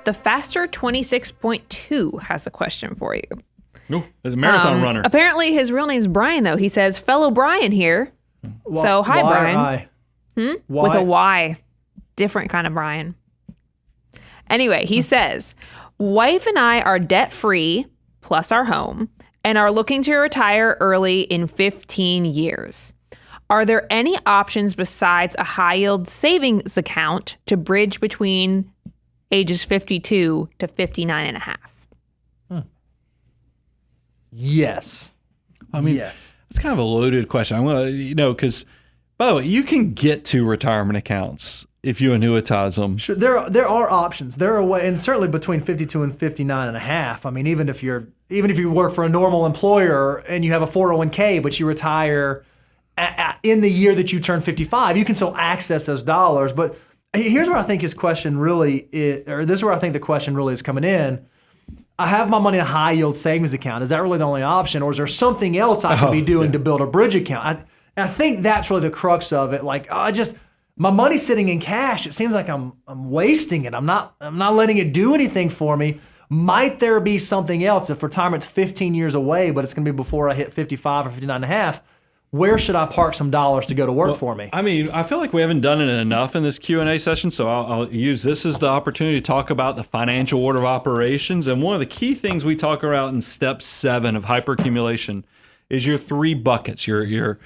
the Faster 26.2 has a question for you. No, it's a marathon runner. Apparently, his real name's Brian, though. He says, fellow Brian here. So, hi, Brian. With a Y. Different kind of Brian. Anyway, he says, wife and I are debt-free, plus our home, and are looking to retire early in 15 years. Are there any options besides a high-yield savings account to bridge between ages 52 to 59 and a half? Yes. I mean, yes. It's kind of a loaded question. I'm gonna, because by the way, you can get to retirement accounts if you annuitize them. Sure, there are options. There are ways, and certainly between 52 and 59 and a half. I mean, even if you work for a normal employer and you have a 401k, but you retire in the year that you turn 55, you can still access those dollars. But here's where I think his question really is, or this is where I think the question really is coming in. I have my money in a high yield savings account. Is that really the only option, or is there something else I could be doing to build a bridge account? I think that's really the crux of it. Like, my money's sitting in cash. It seems like I'm wasting it. I'm not letting it do anything for me. Might there be something else? If retirement's 15 years away, but it's going to be before I hit 55 or 59 and a half, where should I park some dollars to go to work for me? I mean, I feel like we haven't done it enough in this Q&A session, so I'll use this as the opportunity to talk about the financial order of operations. And one of the key things we talk about in step 7 of hyperaccumulation is your 3 buckets, your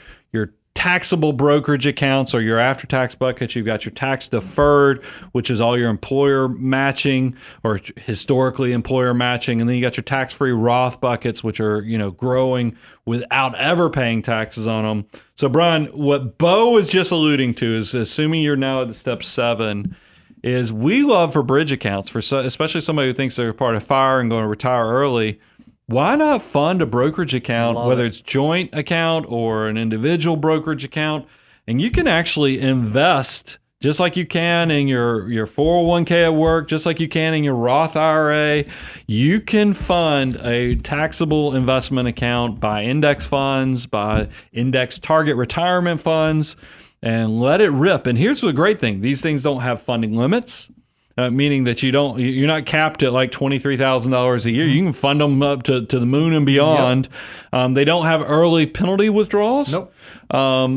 taxable brokerage accounts or your after-tax buckets. You've got your tax deferred, which is all your employer matching or historically employer matching. And then you got your tax-free Roth buckets, which are, growing without ever paying taxes on them. So Brian, what Bo was just alluding to is, assuming you're now at step 7, is we love for bridge accounts, especially somebody who thinks they're part of FIRE and going to retire early. Why not fund a brokerage account, whether it's joint account or an individual brokerage account, and you can actually invest just like you can in your 401k at work, just like you can in your Roth IRA. You can fund a taxable investment account by index funds, by index target retirement funds, and let it rip. And here's the great thing. These things don't have funding limits. Meaning that you're not capped at like $23,000 a year. You can fund them up to the moon and beyond. Yep. They don't have early penalty withdrawals. Nope.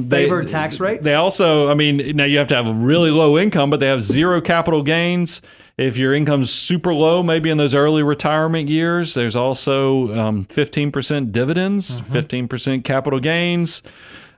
Favored tax rates. They also, now you have to have a really low income, but they have 0 capital gains. If your income's super low, maybe in those early retirement years, there's also 15% dividends, 15% capital gains.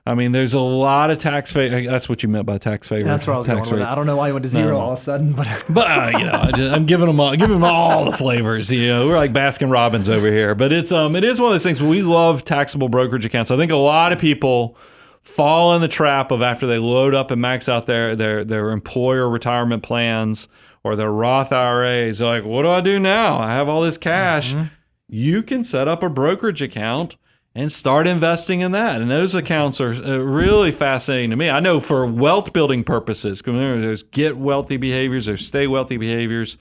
There's a lot of tax favor. That's what you meant by tax favor. That's where I was going with that. I don't know why you went to 0 all of a sudden, but I'm giving them all the flavors. We're like Baskin Robbins over here. But it is one of those things. We love taxable brokerage accounts. I think a lot of people fall in the trap of, after they load up and max out their employer retirement plans or their Roth IRAs, they're like, what do I do now? I have all this cash. You can set up a brokerage account and start investing in that. And those accounts are really fascinating to me. I know for wealth building purposes, there's get wealthy behaviors, there's stay wealthy behaviors.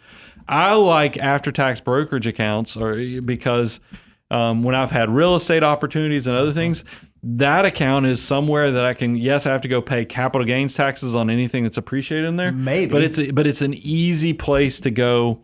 I like after-tax brokerage accounts because when I've had real estate opportunities and other things, that account is somewhere that I can, I have to go pay capital gains taxes on anything that's appreciated in there. Maybe. But it's an easy place to go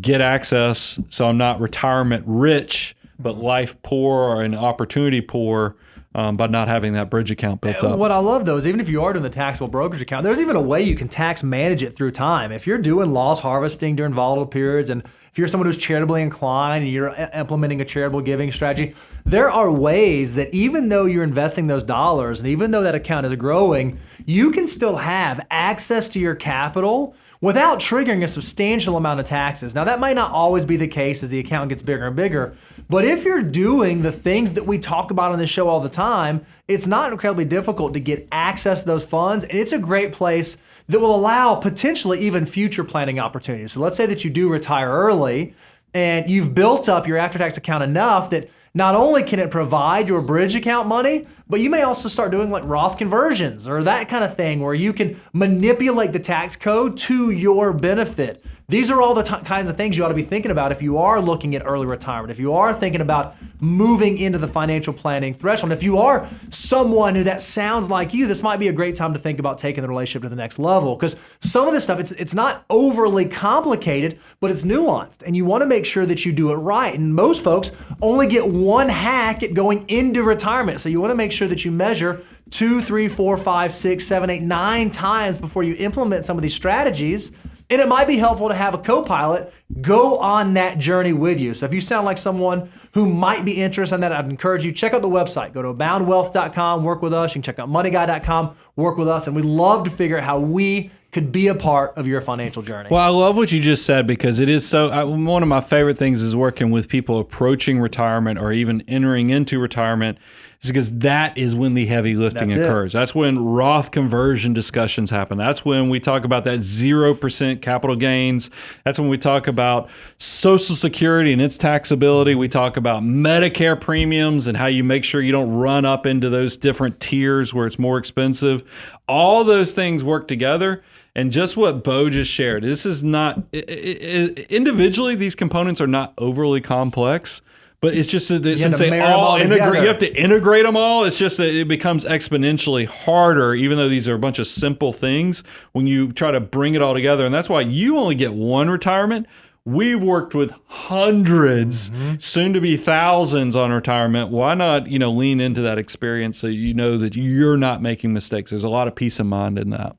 get access so I'm not retirement rich, but life poor and opportunity poor by not having that bridge account built up. What I love, though, is even if you are doing the taxable brokerage account, there's even a way you can tax manage it through time. If you're doing loss harvesting during volatile periods, and if you're someone who's charitably inclined and you're implementing a charitable giving strategy, there are ways that even though you're investing those dollars and even though that account is growing, you can still have access to your capital without triggering a substantial amount of taxes. Now, that might not always be the case as the account gets bigger and bigger, but if you're doing the things that we talk about on this show all the time, it's not incredibly difficult to get access to those funds, and it's a great place that will allow potentially even future planning opportunities. So let's say that you do retire early, and you've built up your after-tax account enough that not only can it provide your bridge account money, but you may also start doing like Roth conversions or that kind of thing where you can manipulate the tax code to your benefit. These are all the kinds of things you ought to be thinking about if you are looking at early retirement, if you are thinking about moving into the financial planning threshold. If you are someone who that sounds like you, this might be a great time to think about taking the relationship to the next level, because some of this stuff, it's not overly complicated, but it's nuanced, and you want to make sure that you do it right. And most folks only get one hack at going into retirement, so you want to make sure that you measure 2, 3, 4, 5, 6, 7, 8, 9 times before you implement some of these strategies. And it might be helpful to have a co-pilot go on that journey with you. So if you sound like someone who might be interested in that, I'd encourage you, check out the website. Go to aboundwealth.com, work with us. You can check out moneyguy.com, work with us. And we'd love to figure out how we could be a part of your financial journey. Well, I love what you just said, because it is one of my favorite things is working with people approaching retirement or even entering into retirement, is because that is when the heavy lifting occurs. That's when Roth conversion discussions happen. That's when we talk about that 0% capital gains. That's when we talk about Social Security and its taxability. We talk about Medicare premiums and how you make sure you don't run up into those different tiers where it's more expensive. All those things work together. And just what Bo just shared, this is not, individually, these components are not overly complex. But it's just that since they all integrate, you have to integrate them all. It's just that it becomes exponentially harder, even though these are a bunch of simple things, when you try to bring it all together. And that's why you only get one retirement. We've worked with hundreds, soon to be thousands on retirement. Why not, lean into that experience so you know that you're not making mistakes? There's a lot of peace of mind in that.